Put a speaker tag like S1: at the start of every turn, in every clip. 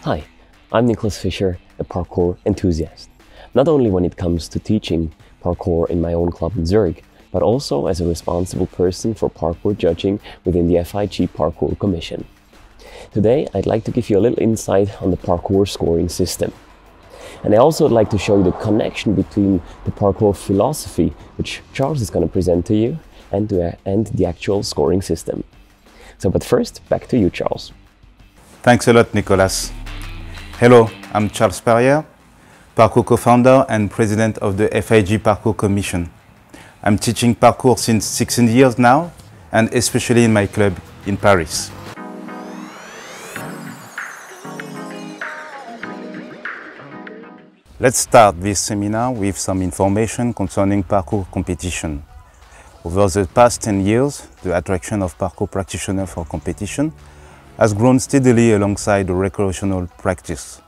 S1: Hi, I'm Nicolas Fischer, a parkour enthusiast. Not only when it comes to teaching parkour in my own club in Zurich, but also as a responsible person for parkour judging within the FIG Parkour Commission. Today, I'd like to give you a little insight on the parkour scoring system. And I also would like to show you the connection between the parkour philosophy, which Charles is going to present to you, and the actual scoring system. But first, back to you, Charles.
S2: Thanks a lot, Nicolas. Hello, I'm Charles Perrière, parkour co-founder and president of the FIG Parkour Commission. I'm teaching parkour since 16 years now, and especially in my club in Paris. Let's start this seminar with some information concerning parkour competition. Over the past 10 years, the attraction of parkour practitioners for competition has grown steadily alongside the recreational practice.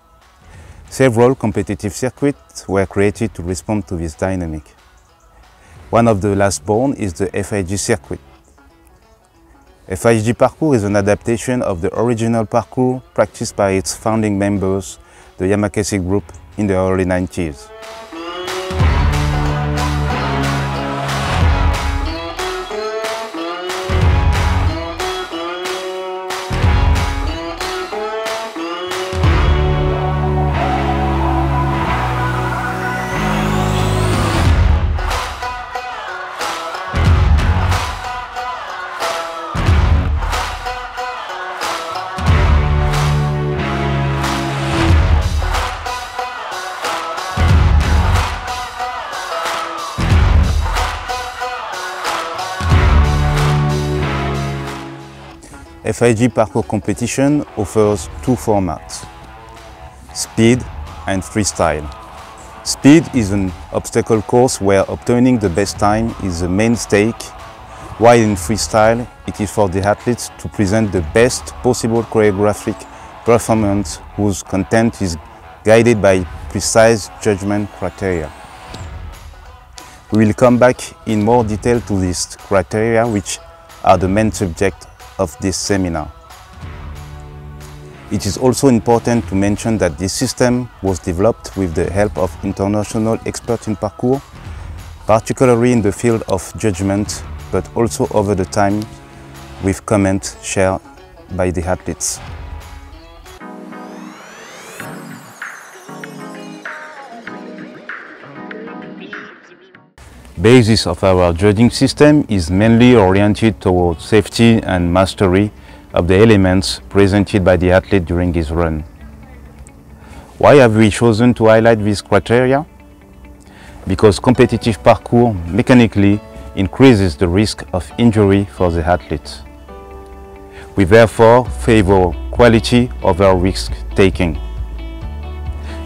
S2: Several competitive circuits were created to respond to this dynamic. One of the last born is the FIG circuit. FIG Parkour is an adaptation of the original parkour practiced by its founding members, the Yamakasi group, in the early 90s. FIG Parkour competition offers two formats, Speed and Freestyle. Speed is an obstacle course where obtaining the best time is the main stake, while in Freestyle it is for the athletes to present the best possible choreographic performance whose content is guided by precise judgment criteria. We will come back in more detail to these criteria, which are the main subject of this seminar. It is also important to mention that this system was developed with the help of international experts in parkour, particularly in the field of judgment, but also over the time with comments shared by the athletes. Basis of our judging system is mainly oriented towards safety and mastery of the elements presented by the athlete during his run. Why have we chosen to highlight these criteria? Because competitive parkour mechanically increases the risk of injury for the athlete. We therefore favor quality over risk taking.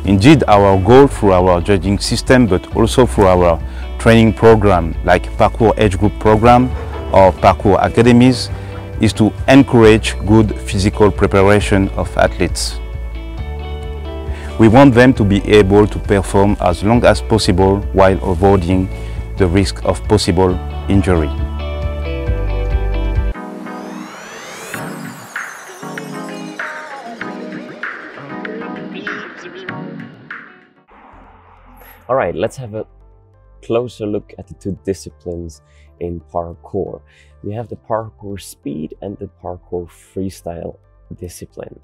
S2: Indeed, our goal through our judging system, but also through our training program like Parkour Age Group program or Parkour Academies, is to encourage good physical preparation of athletes. We want them to be able to perform as long as possible while avoiding the risk of possible injury.
S1: All right, let's have a closer look at the two disciplines in parkour. We have the parkour speed and the parkour freestyle discipline.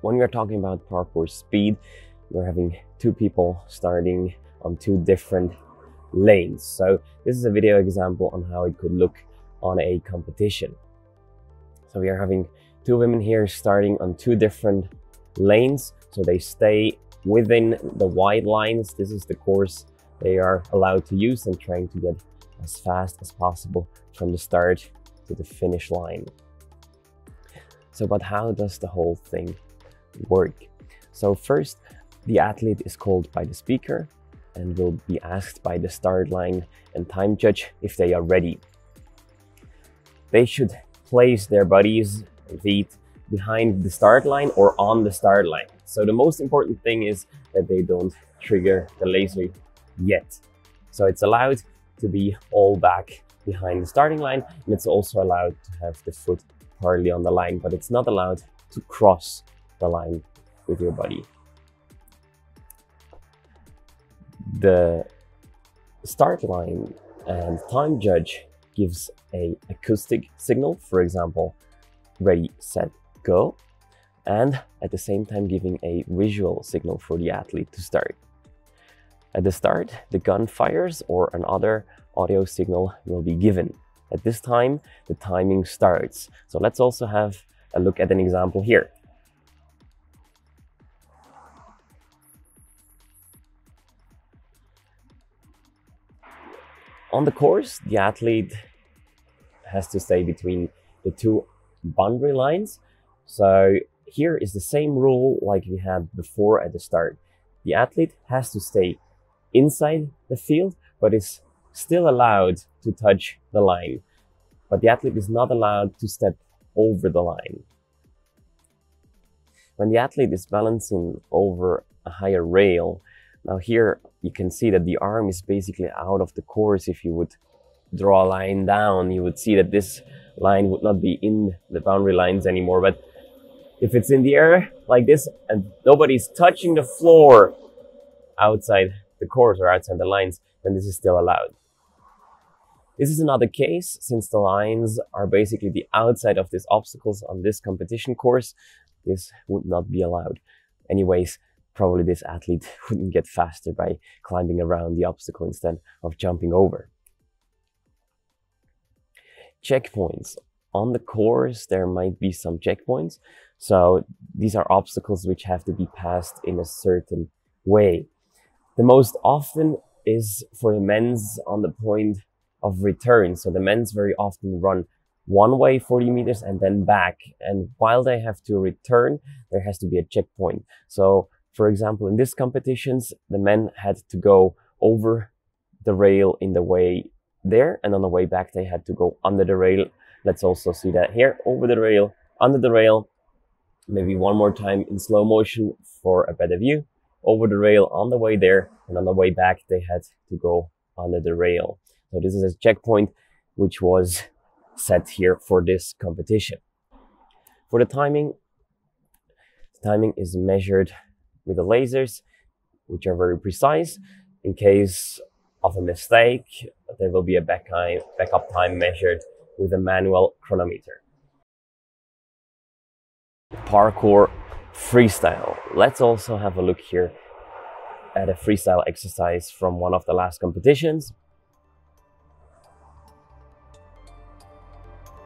S1: When we're talking about parkour speed, we're having two people starting on two different lanes. So this is a video example on how it could look on a competition. So we are having two women here starting on two different lanes, so they stay within the white lines. This is the course they are allowed to use and trying to get as fast as possible from the start to the finish line. But how does the whole thing work? So first, the athlete is called by the speaker and will be asked by the start line and time judge if they are ready. They should place their bodies and feet behind the start line or on the start line. So the most important thing is that they don't trigger the laser yet. So it's allowed to be all back behind the starting line, and it's also allowed to have the foot partly on the line, but it's not allowed to cross the line with your body. The start line and time judge gives an acoustic signal, for example, ready, set, go, and at the same time giving a visual signal for the athlete to start. At the start, the gun fires or another audio signal will be given. At this time, the timing starts. So let's also have a look at an example here. On the course, the athlete has to stay between the two boundary lines. So here is the same rule like we had before at the start. The athlete has to stay inside the field, but is still allowed to touch the line. But the athlete is not allowed to step over the line. When the athlete is balancing over a higher rail, now here you can see that the arm is basically out of the course. If you would draw a line down, you would see that this line would not be in the boundary lines anymore. But if it's in the air like this and nobody's touching the floor outside the course or outside the lines, then this is still allowed. This is another case, since the lines are basically the outside of these obstacles on this competition course, this would not be allowed. Anyways, probably this athlete wouldn't get faster by climbing around the obstacle instead of jumping over. Checkpoints. On the course, there might be some checkpoints. So these are obstacles which have to be passed in a certain way. The most often is for the men's on the point of return. So the men's very often run one way 40 meters and then back. And while they have to return, there has to be a checkpoint. So for example, in these competitions, the men had to go over the rail in the way there, and on the way back, they had to go under the rail. Let's also see that here, over the rail, under the rail, maybe one more time in slow motion for a better view, over the rail on the way there, and on the way back, they had to go under the rail. So this is a checkpoint which was set here for this competition. For the timing is measured with the lasers, which are very precise. In case of a mistake, there will be a backup time measured with a manual chronometer. Parkour Freestyle. Let's also have a look here at a freestyle exercise from one of the last competitions.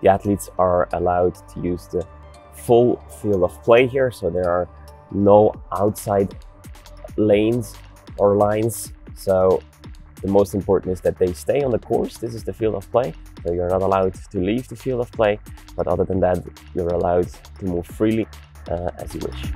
S1: The athletes are allowed to use the full field of play here, so there are no outside lanes or lines. So the most important is that they stay on the course. This is the field of play, so you're not allowed to leave the field of play, but other than that, you're allowed to move freely as you wish.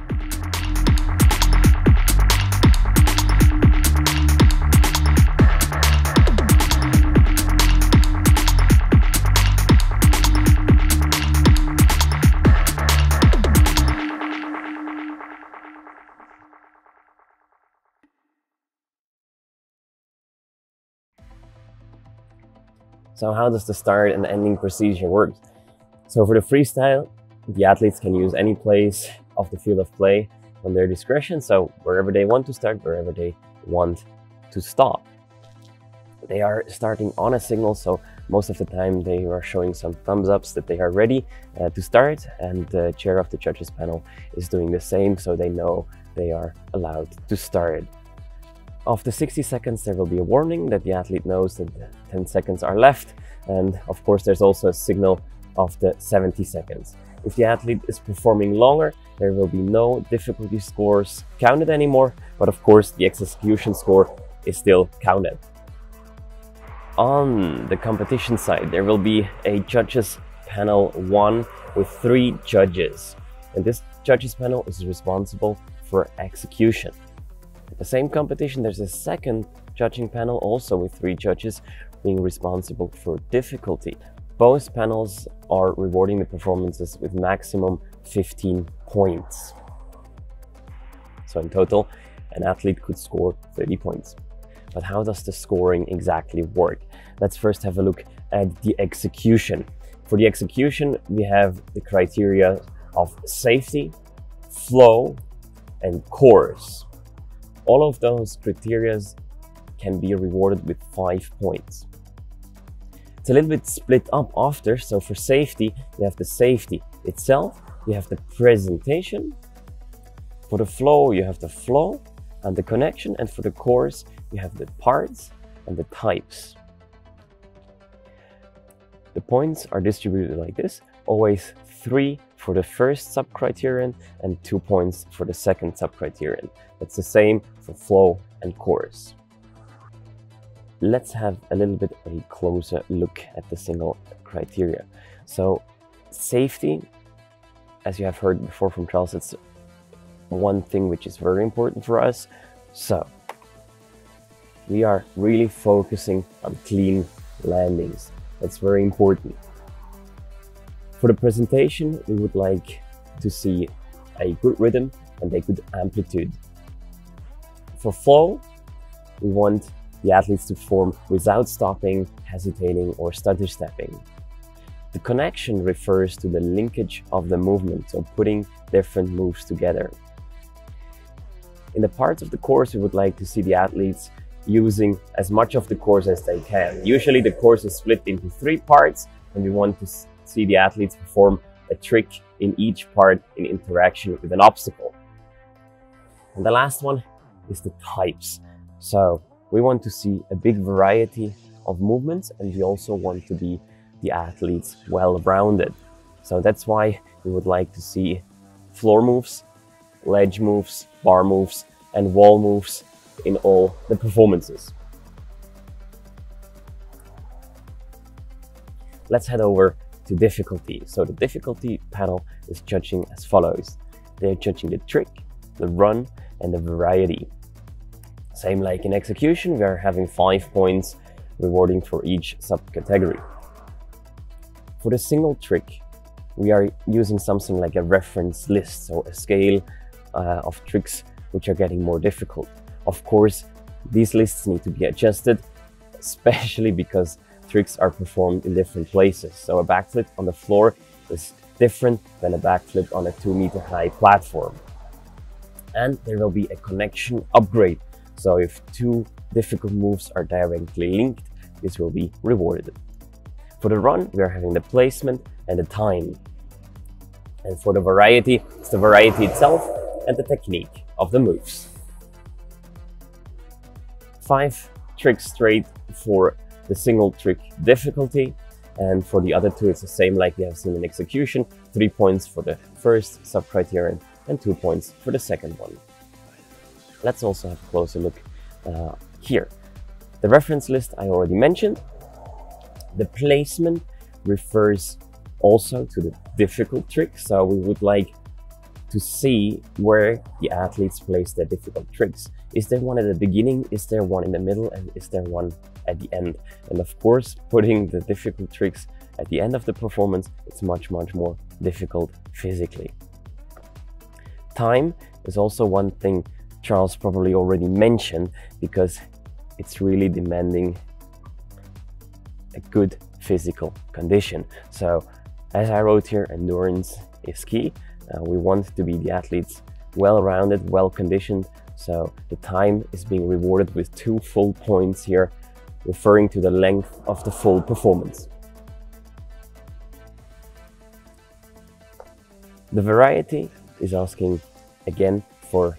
S1: So how does the start and ending procedure work? So for the freestyle, the athletes can use any place of the field of play on their discretion. So wherever they want to start, wherever they want to stop. They are starting on a signal, so most of the time they are showing some thumbs ups that they are ready to start, and the chair of the judges panel is doing the same, so they know they are allowed to start. After 60 seconds, there will be a warning that the athlete knows that 10 seconds are left. And of course, there's also a signal after 70 seconds. If the athlete is performing longer, there will be no difficulty scores counted anymore. But of course, the execution score is still counted. On the competition side, there will be a judges panel 1 with 3 judges. And this judges panel is responsible for execution. At the same competition, there's a second judging panel also with 3 judges being responsible for difficulty. Both panels are rewarding the performances with maximum 15 points. So in total, an athlete could score 30 points. But how does the scoring exactly work? Let's first have a look at the execution. For the execution, we have the criteria of safety, flow, and course. All of those criteria can be rewarded with 5 points. It's a little bit split up after, so for safety, you have the safety itself, you have the presentation. For the flow, you have the flow and the connection, and for the course, you have the parts and the types. The points are distributed like this, always 3 for the first sub-criterion and 2 points for the second sub-criterion. That's the same for flow and course. Let's have a little bit of a closer look at the single criteria. So safety, as you have heard before from Charles, it's one thing which is very important for us. So we are really focusing on clean landings. That's very important. For the presentation, we would like to see a good rhythm and a good amplitude. For flow, we want the athletes to perform without stopping, hesitating, or stutter stepping. The connection refers to the linkage of the movement, so putting different moves together. In the parts of the course, we would like to see the athletes using as much of the course as they can. Usually the course is split into 3 parts, and we want to see the athletes perform a trick in each part in interaction with an obstacle. And the last one is the types. So we want to see a big variety of movements, and we also want to be the athletes well-rounded. So that's why we would like to see floor moves, ledge moves, bar moves, and wall moves in all the performances. Let's head over to difficulty. So the difficulty panel is judging as follows. They're judging the trick, the run, and the variety. Same like in execution, we are having 5 points rewarding for each subcategory. For the single trick, we are using something like a reference list, so a scale of tricks which are getting more difficult. Of course, these lists need to be adjusted, especially because tricks are performed in different places. So a backflip on the floor is different than a backflip on a 2-meter high platform. And there will be a connection upgrade. So if 2 difficult moves are directly linked, this will be rewarded. For the run, we are having the placement and the time. And for the variety, it's the variety itself and the technique of the moves. 5 tricks straight for the single trick difficulty, and for the other 2 it's the same like we have seen in execution. 3 points for the first sub-criterion and 2 points for the second one. Let's also have a closer look here. The reference list I already mentioned. The placement refers also to the difficult tricks, so we would like to see where the athletes place their difficult tricks. Is there one at the beginning, is there one in the middle, and is there one at the end? And of course, putting the difficult tricks at the end of the performance, it's much more difficult physically. Time is also one thing Charles probably already mentioned, because it's really demanding a good physical condition. So as I wrote here, endurance is key. We want to be the athletes well-rounded, well-conditioned. So the time is being rewarded with 2 full points here, referring to the length of the full performance. The variety is asking again for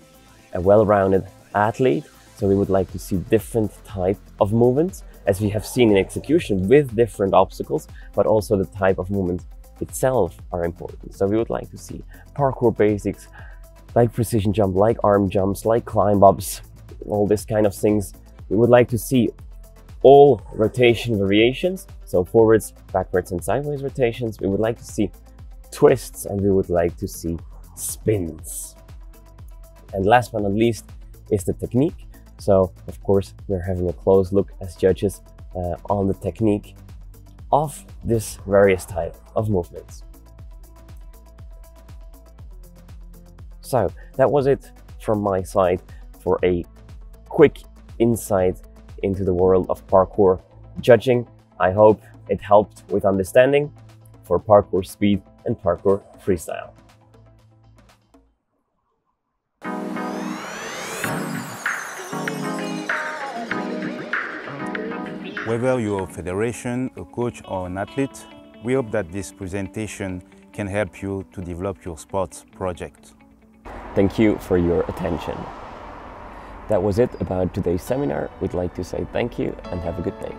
S1: a well-rounded athlete. So we would like to see different type of movements, as we have seen in execution, with different obstacles, but also the type of movement itself are important. So we would like to see parkour basics, like precision jump, like arm jumps, like climb ups, all this kind of things. We would like to see all rotation variations, so forwards, backwards, and sideways rotations. We would like to see twists, and we would like to see spins. And last but not least is the technique. So of course, we're having a close look as judges on the technique of this various type of movements. So that was it from my side for a quick insight into the world of parkour judging. I hope it helped with understanding for parkour speed and parkour freestyle.
S2: Whether you're a federation, a coach or an athlete, we hope that this presentation can help you to develop your sports project.
S1: Thank you for your attention. That was it about today's seminar. We'd like to say thank you and have a good day.